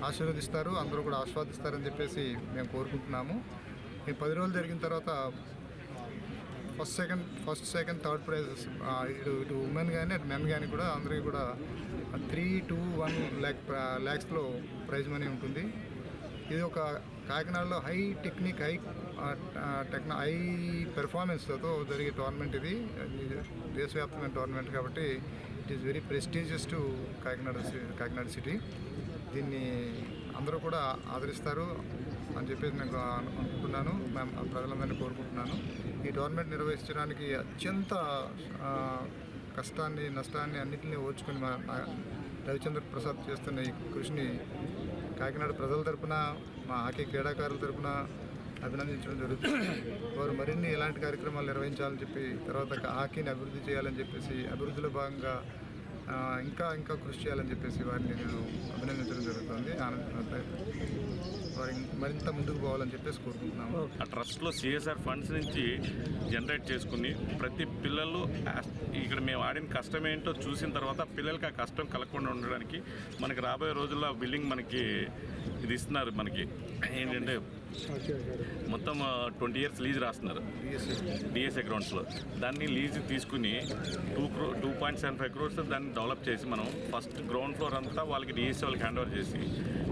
ఆశీర్వదిస్తారు, అందరూ కూడా ఆస్వాదిస్తారని చెప్పేసి మేము కోరుకుంటున్నాము. ఈ 10 రోజులు జరిగిన తర్వాత ఫస్ట్ సెకండ్ థర్డ్ ప్రైజెస్ ఇటు ఉమెన్ కానీ అటు మెన్ కానీ కూడా అందరికీ కూడా 3 to 1 lakhs ప్రైజ్ మనీ ఉంటుంది. ఇది ఒక కాకినాడలో హై టెక్నిక్, హై పెర్ఫార్మెన్స్తో జరిగే టోర్నమెంట్. ఇది దేశవ్యాప్తమైన టోర్నమెంట్ కాబట్టి it is very prestigious to Kakinada city. దీన్ని అందరూ కూడా ఆదరిస్తారు అని చెప్పేసి నేను అనుకుంటున్నాను, మేము ప్రజలందరినీ కోరుకుంటున్నాను. ఈ టోర్నమెంట్ నిర్వహించడానికి అత్యంత కష్టాన్ని, నష్టాన్ని అన్నింటినీ ఓర్చుకొని మా రవిచంద్ర ప్రసాద్ చేస్తున్న ఈ కృషిని కాకినాడ ప్రజల తరపున, మా హాకీ క్రీడాకారుల తరపున అభినందించడం జరుగుతుంది. వారు మరిన్ని ఇలాంటి కార్యక్రమాలు నిర్వహించాలని చెప్పి, తర్వాత హాకీని అభివృద్ధి చేయాలని చెప్పేసి, అభివృద్ధిలో భాగంగా ఇంకా కృషి చేయాలని చెప్పేసి వారిని నేను అభినందించడం జరుగుతుంది. వారి మరింత ముందుకు పోవాలని చెప్పేసి కోరుకుంటున్నాము. ఆ ట్రస్ట్లో సిఎస్ఆర్ ఫండ్స్ నుంచి జనరేట్ చేసుకుని ప్రతి పిల్లలు ఇక్కడ మేము ఆడిన కష్టం ఏంటో చూసిన తర్వాత పిల్లలకి ఆ కష్టం కలగకుండా ఉండడానికి మనకి రాబోయే రోజుల్లో బిల్డింగ్ మనకి ఇది ఇస్తున్నారు. మనకి ఏంటంటే మొత్తం 20 years లీజ్ రాస్తున్నారు డిఎస్ఏ గ్రౌండ్స్లో. దాన్ని లీజ్ తీసుకుని 2.75 crores దాన్ని డెవలప్ చేసి మనం ఫస్ట్ గ్రౌండ్ ఫ్లోర్ అంతా వాళ్ళకి డిఎస్ఏ వాళ్ళకి హ్యాండ్ ఓవర్ చేసి,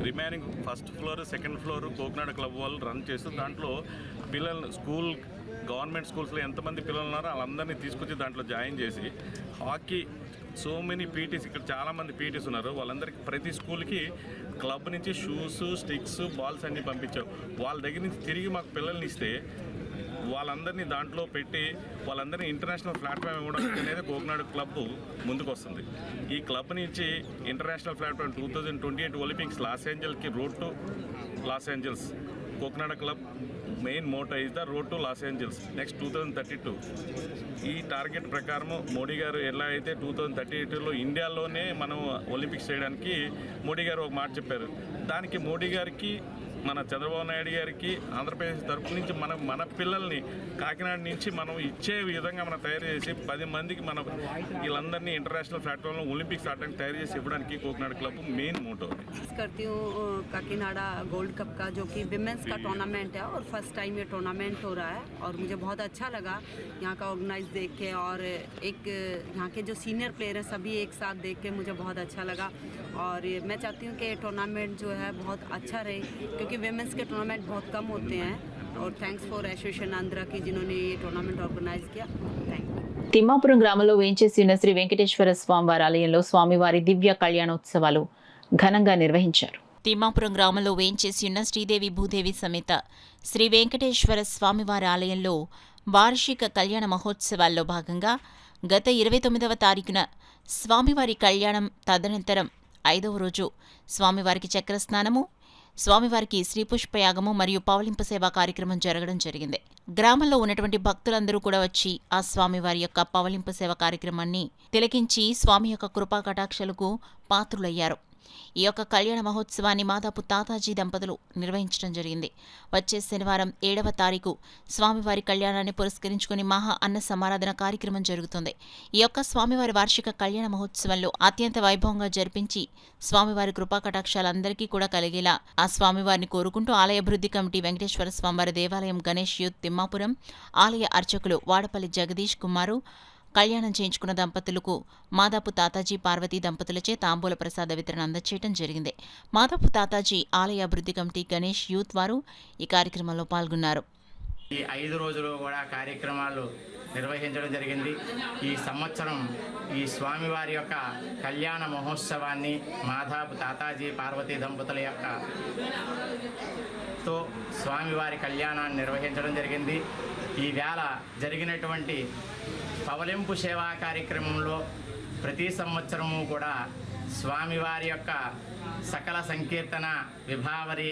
remaining first floor, second floor Cocanada club వాళ్ళు రన్ చేస్తూ దాంట్లో పిల్లలు గవర్నమెంట్ స్కూల్స్లో ఎంతమంది పిల్లలు ఉన్నారో వాళ్ళందరినీ తీసుకొచ్చి దాంట్లో జాయిన్ చేసి హాకీ సో మెనీ పీటీస్, ఇక్కడ చాలామంది పీటీస్ ఉన్నారు, వాళ్ళందరికీ ప్రతి స్కూల్కి క్లబ్ నుంచి షూస్, స్టిక్స్, బాల్స్ అన్నీ పంపించాం. వాళ్ళ దగ్గర నుంచి తిరిగి మాకు పిల్లల్ని ఇస్తే వాళ్ళందరినీ దాంట్లో పెట్టి వాళ్ళందరినీ ఇంటర్నేషనల్ ప్లాట్ఫామ్ ఇవ్వడం అనేది కోకనాడ క్లబ్ ముందుకు వస్తుంది. ఈ క్లబ్ నుంచి ఇంటర్నేషనల్ ప్లాట్ఫామ్ 2028 ఒలింపిక్స్ లాస్ ఏంజల్స్కి road to Los Angeles. Cocanada club main motto is the road to Los Angeles next 2032. ఈ టార్గెట్ ప్రకారము మోడీ గారు ఎలా అయితే 2038లో ఇండియాలోనే మనం ఒలింపిక్స్ చేయడానికి మోడీ గారు ఒక మాట చెప్పారు. దానికి మోడీ గారికి, మన చంద్రబాబు నాయుడు గారికి ఆంధ్రప్రదేశ్ తరపు నుంచి మన పిల్లల్ని కాకినాడ నుంచి మనం ఇచ్చే విధంగా మనం తయారు చేసి 10 మందికి మన వీళ్ళందరినీ ఇంటర్నేషనల్ ప్లాట్ఫామ్లో ఒలింపిక్స్ ఆడడానికి తయారు చేసి ఇవ్వడానికి కోకనాడ క్లబ్ మెయిన్ మోటో. करती हूँ काकीनाडा गोल्ड कप का, जो कि विमेंस का टूर्नामेंट है और फर्स्ट टाइम ये टूर्नामेंट हो रहा है और मुझे बहुत अच्छा लगा यहाँ का ऑर्गेनाइज देख के, और एक यहाँ के जो सीनियर प्लेयर हैं सभी एक साथ देख के मुझे बहुत अच्छा लगा. और मैं चाहती हूँ कि टूर्नामेंट जो है बहुत अच्छा रहे, क्योंकि विमेंस के टूर्नामेंट बहुत कम होते हैं. और थैंक्स फॉर एसोसिएशन आंध्रा की जिन्होंने ये टूर्नामेंट ऑर्गेनाइज किया. Thank you. తిమ్మాపురం గ్రామంలో వేంచేసి ఉన్న శ్రీ వెంకటేశ్వర స్వామివారి ఆలయంలో స్వామివారి దివ్య కళ్యాణోత్సవాలు ఘనంగా నిర్వహించారు. తిమ్మాపురం గ్రామంలో వేంచేసి ఉన్న శ్రీదేవి భూదేవి సమేత శ్రీ వెంకటేశ్వర స్వామివారి ఆలయంలో వార్షిక కళ్యాణ మహోత్సవాల్లో భాగంగా గత 29వ తారీఖున స్వామివారి కళ్యాణం, తదనంతరం 5వ రోజు స్వామివారికి చక్రస్నానము, స్వామివారికి శ్రీపుష్పయాగము మరియు పవలింపు సేవా కార్యక్రమం జరగడం జరిగింది. గ్రామంలో ఉన్నటువంటి భక్తులందరూ కూడా వచ్చి ఆ స్వామివారి యొక్క పవలింపు సేవ కార్యక్రమాన్ని తిలకించి స్వామి యొక్క కృపా కటాక్షలకు పాత్రులయ్యారు. ఈ యొక్క కళ్యాణ మహోత్సవాన్ని మాదాపు తాతాజీ దంపతులు నిర్వహించడం జరిగింది. వచ్చే శనివారం 7వ తారీఖు స్వామివారి కళ్యాణాన్ని పురస్కరించుకుని మహా అన్న సమారాధన కార్యక్రమం జరుగుతుంది. ఈ యొక్క స్వామివారి వార్షిక కళ్యాణ మహోత్సవంలో అత్యంత వైభవంగా జరిపించి స్వామివారి కృపాకటాక్షాలందరికీ కూడా కలిగేలా ఆ స్వామివారిని కోరుకుంటూ ఆలయ అభివృద్ధి కమిటీ వెంకటేశ్వర స్వామివారి దేవాలయం గణేష్ యూత్ తిమ్మాపురం ఆలయ అర్చకులు వాడపల్లి జగదీష్ కుమారు కళ్యాణం చేయించుకున్న దంపతులకు మాదాపు తాతాజీ పార్వతీ దంపతులచే తాంబూల ప్రసాద వితరణ అందచేయడం జరిగింది. మాదాపు తాతాజీ ఆలయ అభివృద్ధి కమిటీ గణేష్ యూత్ వారు ఈ కార్యక్రమంలో పాల్గొన్నారు. ఈ 5 రోజులు కూడా కార్యక్రమాలు నిర్వహించడం జరిగింది. ఈ సంవత్సరం ఈ స్వామివారి యొక్క కళ్యాణ మహోత్సవాన్ని మాదాపు తాతాజీ పార్వతీ దంపతుల యొక్క తో స్వామివారి కళ్యాణాన్ని నిర్వహించడం జరిగింది. ఈ వేళ జరిగినటువంటి పవలింపు సేవా కార్యక్రమంలో ప్రతి సంవత్సరము కూడా స్వామివారి యొక్క సకల సంకీర్తన విభావరి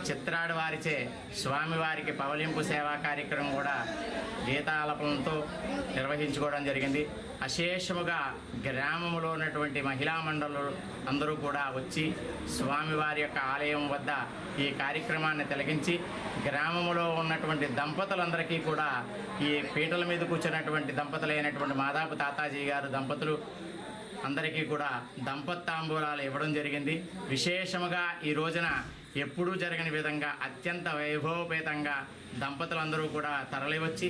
చిత్రాడు వారిచే స్వామివారికి పవలింపు సేవా కార్యక్రమం కూడా గీతాలపంతో నిర్వహించుకోవడం జరిగింది. అశేషముగా గ్రామంలో ఉన్నటువంటి మహిళా మండలులు అందరూ కూడా వచ్చి స్వామివారి యొక్క ఆలయం వద్ద ఈ కార్యక్రమాన్ని తిలకించి గ్రామంలో ఉన్నటువంటి దంపతులందరికీ కూడా ఈ పీటల మీద కూర్చున్నటువంటి దంపతులైనటువంటి మాదాపు తాతాజీ గారు దంపతులు అందరికీ కూడా దంపతాంబూలాలు ఇవ్వడం జరిగింది. విశేషముగా ఈ రోజున ఎప్పుడూ జరగని విధంగా అత్యంత వైభవపేతంగా దంపతులందరూ కూడా తరలివచ్చి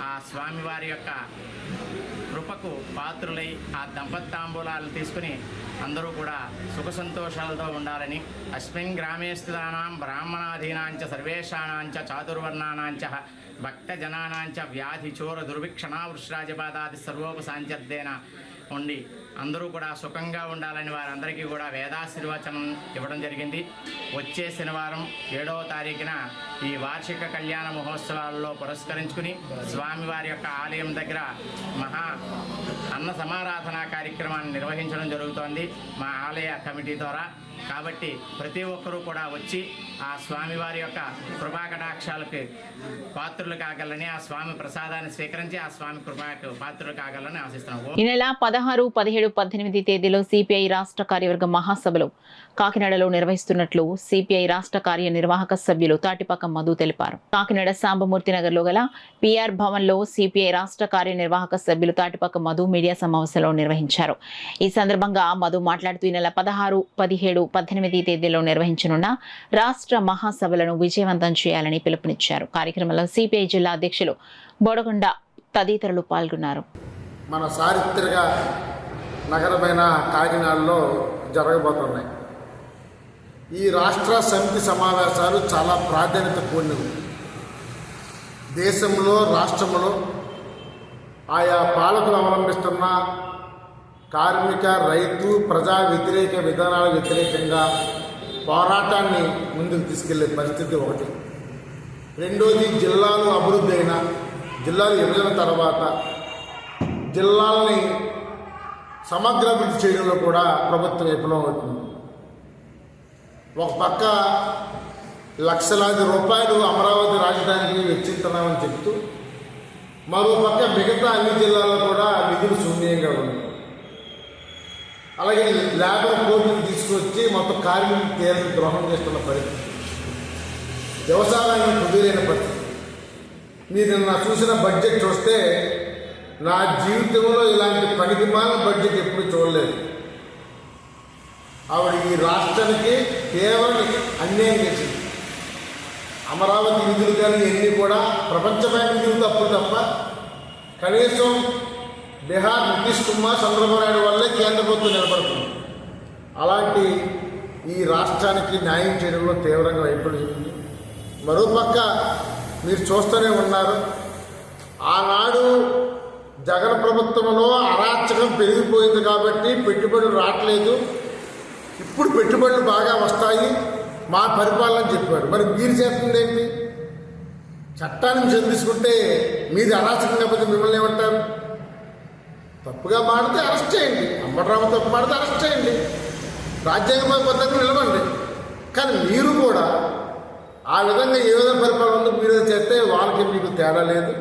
ఆ స్వామివారి యొక్క కృపకు పాత్రులై ఆ దంపతాంబూలాలను తీసుకుని అందరూ కూడా సుఖ సంతోషాలతో ఉండాలని అస్మిన్ గ్రామే స్థితానాం బ్రాహ్మణాధీనాంచ సర్వేషాణాంచ చాతుర్వర్ణానాంచ భక్తజనానాంచ వ్యాధి చోర దుర్భిక్షణా వృష్రాజపాదాది సర్వోపశాంత్యర్థేన ఉండి అందరూ కూడా సుఖంగా ఉండాలని వారందరికీ కూడా వేదాశీర్వచనం ఇవ్వడం జరిగింది. వచ్చే శనివారం 7వ తారీఖున ఈ వార్షిక కళ్యాణ మహోత్సవాలలో పురస్కరించుకుని స్వామివారి యొక్క ఆలయం దగ్గర మహా అన్న సమారాధన కార్యక్రమాన్ని నిర్వహించడం జరుగుతోంది మా ఆలయ కమిటీ ద్వారా. కాబట్టి ప్రతి ఒక్కరూ కూడా వచ్చి ఆ స్వామివారి యొక్క కృపాకటాక్షాలకు పాత్రులు కాగలని ఆ స్వామి ప్రసాదాన్ని స్వీకరించి ఆ స్వామి కృపాకు పాత్రులు కాగలని ఆశిస్తున్నాము. ఈ నెల 16, 17, 18 తేదీలో సిపిఐ రాష్ట్ర కార్యవర్గ మహాసభలు కాకినాడలో నిర్వహిస్తున్నట్లు సిపిఐ రాష్ట్ర కార్యనిర్వాహక సభ్యులు తాటిపాక మధు తెలిపారు. కాకినాడ సాంబమూర్తి నగర్లో గల పిఆర్ భవన్లో సిపిఐ రాష్ట్ర కార్యనిర్వాహక సభ్యులు తాటిపాక మధు మీడియా సమావేశంలో నిర్వహించారు. ఈ సందర్భంగా మధు మాట్లాడుతూ ఈ నెల 16, 17, 18 తేదీలో నిర్వహించనున్న రాష్ట్ర మహాసభలను విజయవంతం చేయాలని పిలుపునిచ్చారు. కార్యక్రమంలో సిపిఐ జిల్లా అధ్యక్షులు బోడగొండ తదితరులు పాల్గొన్నారు. మన చారిత్రక నగరమైన కాకినాడలో జరగబోతున్నాయి. ఈ రాష్ట్ర సమితి సమావేశాలు చాలా ప్రాధాన్యత కూడినవి. దేశంలో రాష్ట్రంలో ఆయా పాలకులు అవలంబిస్తున్న కార్మిక రైతు ప్రజా వ్యతిరేక విధానాల వ్యతిరేకంగా పోరాటాన్ని ముందుకు తీసుకెళ్లే పరిస్థితి ఒకటి. రెండోది జిల్లాలు అభివృద్ధి అయిన జిల్లాలు విభజన తర్వాత జిల్లాలని సమగ్రాభివృద్ధి చేయడంలో కూడా ప్రభుత్వం విఫలం అవుతుంది. ఒక పక్క లక్షలాది రూపాయలు అమరావతి రాజధానికి వెచ్చిస్తున్నామని చెప్తూ మరో పక్క మిగతా అన్ని జిల్లాల్లో కూడా నిధులు శూన్యంగా ఉన్నాయి. అలాగే లేబర్ కోర్టును తీసుకొచ్చి మొత్తం కార్మికులు తీవ్ర ద్రోహం చేస్తున్న పరిస్థితి, వ్యవసాయాన్ని కుదిరైన పరిస్థితి. మీరు నిన్న చూసిన బడ్జెట్ చూస్తే నా జీవితంలో ఇలాంటి పనికిమాలిన బడ్జెట్ ఎప్పుడు చూడలేదు. ఆవిడ ఈ రాష్ట్రానికి కేవలం అన్యాయం చేసింది. అమరావతి నిధులు కానీ ఇవన్నీ కూడా ప్రపంచ బ్యాంక్ నిధులు తప్పులు తప్ప కనీసం బీహార్ నితీష్ కుమార్ చంద్రబాబు నాయుడు వల్లే కేంద్ర ప్రభుత్వం నిలబడుతుంది. అలాంటి ఈ రాష్ట్రానికి న్యాయం చేయడంలో తీవ్రంగా వైఫల్యం. మరోపక్క మీరు చూస్తూనే ఉన్నారు, ఆనాడు జగన్ ప్రభుత్వంలో అరాచకం పెరిగిపోయింది కాబట్టి పెట్టుబడులు రావట్లేదు, ఇప్పుడు పెట్టుబడులు బాగా వస్తాయి మా పరిపాలన చెప్పారు. మరి మీరు చేస్తుంది ఏంటి? చట్టాన్ని విషయం తీసుకుంటే మీది అరాచకం కాకపోతే మిమ్మల్ని ఏమంటారు? తప్పుగా మాడితే అరెస్ట్ చేయండి, అంబటరావు తప్పు మాడితే అరెస్ట్ చేయండి, రాజ్యాంగ పద్ధతిని నిలవండి. కానీ మీరు కూడా ఆ విధంగా ఏ విధంగా పరిపాలన ఉందో మీరు చేస్తే వాళ్ళకి మీకు తేడా లేదు.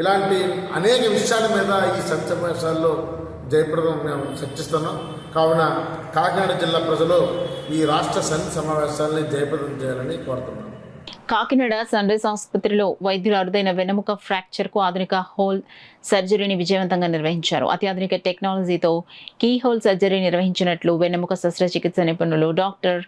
ఇలాంటి అనేక విషయాల మీద ఈ సమావేశాల్లో జయప్రదం మేము చర్చిస్తున్నాం. కావున కాకినాడ జిల్లా ప్రజలు ఈ రాష్ట్ర సమితి సమావేశాలని జయప్రదం చేయాలని కోరుతున్నాం. కాకినాడ సన్ రైజ్ ఆసుపత్రిలో వైద్యులు అరుదైన వెన్నెముక ఫ్రాక్చర్కు ఆధునిక హోల్ సర్జరీని విజయవంతంగా నిర్వహించారు. అత్యాధునిక టెక్నాలజీతో కీ హోల్ సర్జరీ నిర్వహించినట్లు వెన్నెముక శస్త్రచికిత్స నిపుణులు డాక్టర్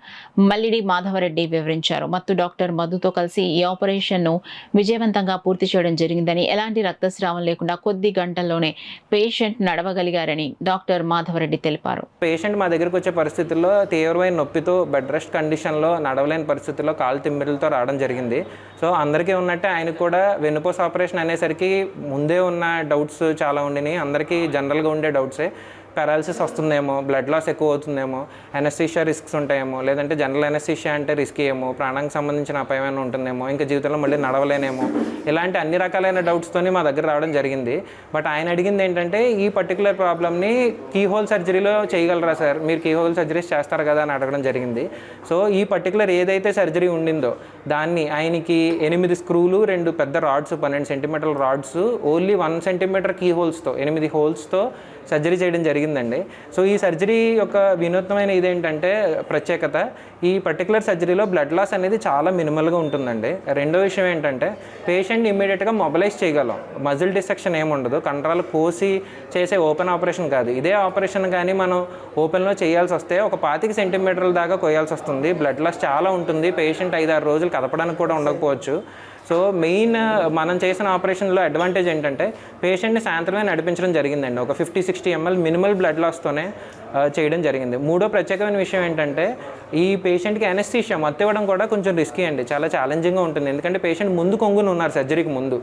మల్లిడి మాధవరెడ్డి వివరించారు. మత్తు డాక్టర్ మధుతో కలిసి ఈ ఆపరేషన్ను విజయవంతంగా పూర్తి చేయడం జరిగిందని, ఎలాంటి రక్తస్రావం లేకుండా కొద్ది గంటల్లోనే పేషెంట్ నడవగలిగారని డాక్టర్ మాధవరెడ్డి తెలిపారు. పేషెంట్ మా దగ్గరకు వచ్చే పరిస్థితుల్లో తీవ్రమైన నొప్పితో బెడ్ రెస్ట్ కండిషన్లో నడవలేని పరిస్థితుల్లో కాలు తిమ్మిరిలతో రావడం జరిగింది. సో అందరికీ ఉన్నట్టే ఆయనకు కూడా వెన్నుపూస ఆపరేషన్ అనేసరికి ముందే ఉన్న డౌట్స్ చాలా ఉండినాయి. అందరికీ జనరల్గా ఉండే డౌట్సే. పారాలసిస్ వస్తుందేమో, బ్లడ్ లాస్ ఎక్కువ అవుతుందేమో, ఎనస్థీషియా రిస్క్స్ ఉంటాయేమో, లేదంటే జనరల్ ఎనస్థీషియా అంటే రిస్క్ ఏమో, ప్రాణానికి సంబంధించిన అపాయమైనా ఉంటుందేమో, ఇంకా జీవితంలో మళ్ళీ నడవలేనేమో, ఇలాంటి అన్ని రకాలైన డౌట్స్తోని మా దగ్గర రావడం జరిగింది. బట్ ఆయన అడిగింది ఏంటంటే ఈ పర్టికులర్ ప్రాబ్లమ్ని కీహోల్ సర్జరీలో చేయగలరా సార్, మీరు కీహోల్ సర్జరీస్ చేస్తారు కదా అని అడగడం జరిగింది. సో ఈ పర్టికులర్ ఏదైతే సర్జరీ ఉండిందో దాన్ని ఆయనకి 8 స్క్రూలు, 2 పెద్ద రాడ్స్, 12 సెంటీమీటర్ల రాడ్స్, ఓన్లీ 1 సెంటీమీటర్ కీ హోల్స్తో 8 హోల్స్తో సర్జరీ చేయడం జరిగిందండి. సో ఈ సర్జరీ యొక్క వినూత్నమైన ఇదేంటంటే ప్రత్యేకత, ఈ పర్టికులర్ సర్జరీలో బ్లడ్ లాస్ అనేది చాలా మినిమల్గా ఉంటుందండి. రెండో విషయం ఏంటంటే పేషెంట్ ఇమ్మీడియట్గా మొబిలైజ్ చేయగలం. మజిల్ డిసెక్షన్ ఏముండదు, కండరాలు కోసి చేసే ఓపెన్ ఆపరేషన్ కాదు. ఇదే ఆపరేషన్ కానీ మనం ఓపెన్లో చేయాల్సి వస్తే ఒక 25 సెంటీమీటర్ల దాకా కోయాల్సి వస్తుంది. బ్లడ్ లాస్ చాలా ఉంటుంది. పేషెంట్ 5-6 రోజులు కదపడానికి కూడా ఉండకపోవచ్చు. సో మెయిన్ మనం చేసిన ఆపరేషన్లో అడ్వాంటేజ్ ఏంటంటే పేషెంట్ని సాయంత్రమే నడిపించడం జరిగిందండి. ఒక 50-60 ml మినిమల్ బ్లడ్ లాస్తోనే చేయడం జరిగింది. మూడో ప్రత్యేకమైన విషయం ఏంటంటే ఈ పేషెంట్కి ఎనస్థీషియా మత్తు ఇవ్వడం కూడా కొంచెం రిస్కీ అండి, చాలా ఛాలెంజింగ్గా ఉంటుంది. ఎందుకంటే పేషెంట్ ముందు కొంగుని ఉన్నారు, సర్జరీకి ముందు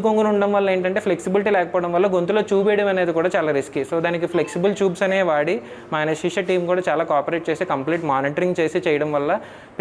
కొంగుని ఉండడం వల్ల ఏంటంటే ఫ్లెక్సిబిలిటీ లేకపోవడం వల్ల గొంతులో చూపేయడం అనేది కూడా చాలా రిస్కీ. సో దానికి ఫ్లెక్సిబుల్ ట్యూబ్స్ అనేవి వాడి మా ఎనస్థీషియా టీం కూడా చాలా కోఆపరేట్ చేసి కంప్లీట్ మానిటరింగ్ చేసి చేయడం వల్ల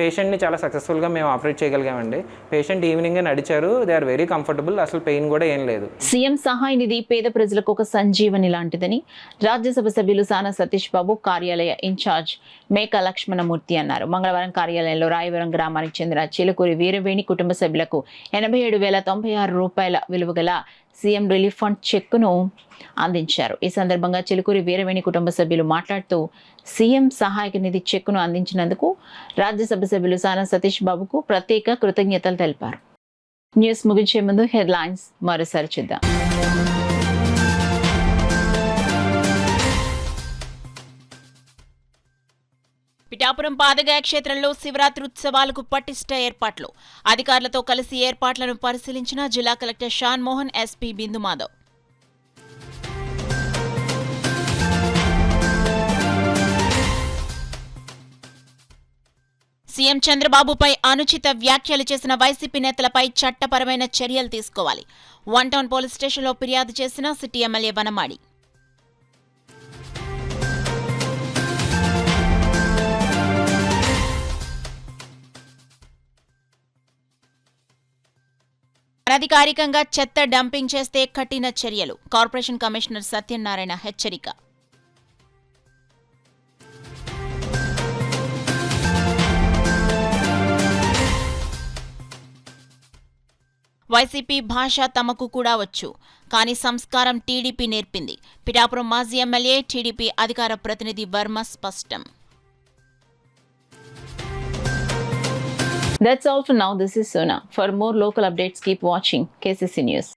పేషెంట్ని చాలా సక్సెస్ఫుల్గా మేము ఆపరేట్ చేయగలిగామండి. పేషెంట్ ఈవినింగే నడిచారు, దే ఆర్ వెరీ కంఫర్టబుల్, అసలు పెయిన్ కూడా ఏం లేదు. సీఎం సహాయ నిధి పేద ప్రజలకు ఒక సంజీవని లాంటిదని రాజ్యసభ సభ్యులు సానా సతీష్ బాబు కార్యాలయ ఇన్ఛార్జ్ మేకా లక్ష్మణమూర్తి అన్నారు. మంగళవారం కార్యాలయంలో రాయవరం గ్రామానికి చెందిన చిలుకూరి వీరవేణి కుటుంబ సభ్యులకు 87,096 రూపాయల విలువగల సీఎం రిలీఫ్ ఫండ్ చెక్కును అందించారు. ఈ సందర్భంగా చిలుకూరి వీరవేణి కుటుంబ సభ్యులు మాట్లాడుతూ సీఎం సహాయక నిధి చెక్కును అందించినందుకు రాజ్యసభ సభ్యులు సానా సతీష్ బాబుకు ప్రత్యేక కృతజ్ఞతలు తెలిపారు. న్యూస్ ముగించే ముందు హెడ్లైన్స్ మరోసారి చూద్దాం. పిఠాపురం పాదగయ క్షేత్రంలో శివరాత్రి ఉత్సవాలకు పటిష్ట ఏర్పాట్లు. అధికారులతో కలిసి ఏర్పాట్లను పరిశీలించిన జిల్లా కలెక్టర్ షాన్ మోహన్, ఎస్పీ బిందు మాధవ్. సీఎం చంద్రబాబుపై అనుచిత వ్యాఖ్యలు చేసిన వైసీపీ నేతలపై చట్టపరమైన చర్యలు తీసుకోవాలి. 1 టౌన్ పోలీస్ స్టేషన్లో ఫిర్యాదు చేసిన సిటీ ఎమ్మెల్యే వనమాడి. అనధికారికంగా చెత్త డంపింగ్ చేస్తే కఠిన చర్యలు. కార్పొరేషన్ కమిషనర్ సత్యనారాయణ హెచ్చరిక. వైసీపీ భాష తమకు కూడా వచ్చు, కానీ సంస్కారం టీడీపీ నేర్పింది. పిఠాపురం మాజీ ఎమ్మెల్యే, టీడీపీ అధికార ప్రతినిధి వర్మ స్పష్టం. That's all for now. This is Sona. For more local updates, keep watching KCC News.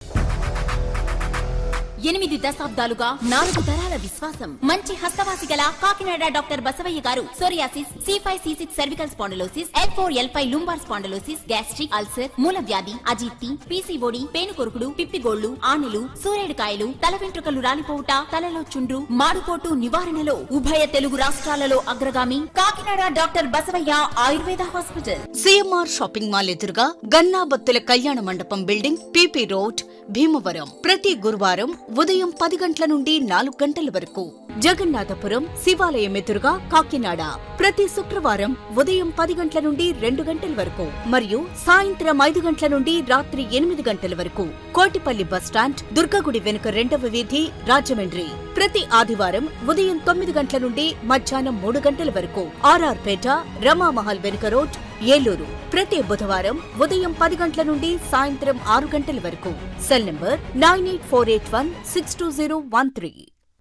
8 దశాబ్దాలుగా 4 తరాల విశ్వాసం. మంచి హస్తవాసి గల కాకినాడ డాక్టర్ బసవయ్య గారు psoriasis, C5C6 cervical spondylosis, L4L5 lumbar spondylosis, gastric ulcer, మూల వ్యాధి, అజీర్తి, PCOD, పేనుకొరుకుడు, పిప్పిగోళ్లు, ఆనులు, సూరేడుకాయలు, తల వెంట్రుకలు రాలిపోవుట, తలలో చుండ్రు, మాడుకోటు నివారణలో ఉభయ తెలుగు రాష్ట్రాలలో అగ్రగామి Kakinada doctor Basavayya Ayurveda hospital. CMR shopping mall ఎదురుగా గన్నాబత్తుల కళ్యాణ మండపం బిల్డింగ్, PP రోడ్, భీమవరం. ప్రతి గురువారం ఉదయం 10 గంటల నుండి 4 గంటల వరకు. జగన్నాథపురం శివాలయం ఎదురుగా కాకినాడ ప్రతి శుక్రవారం ఉదయం 10 గంటల నుండి 2 గంటల వరకు మరియు సాయంత్రం 5 గంటల నుండి రాత్రి 8 గంటల వరకు. కోటిపల్లి బస్టాండ్, దుర్గగుడి వెనుక 2వ వీధి, రాజమండ్రి ప్రతి ఆదివారం ఉదయం 9 గంటల నుండి మధ్యాహ్నం 3 గంటల వరకు. RR పేట, రమామహల్ వెనుక రోడ్, ఏలూరు ప్రతి బుధవారం ఉదయం 10 గంటల నుండి సాయంత్రం 6 గంటల వరకు. Cell number 9848162013.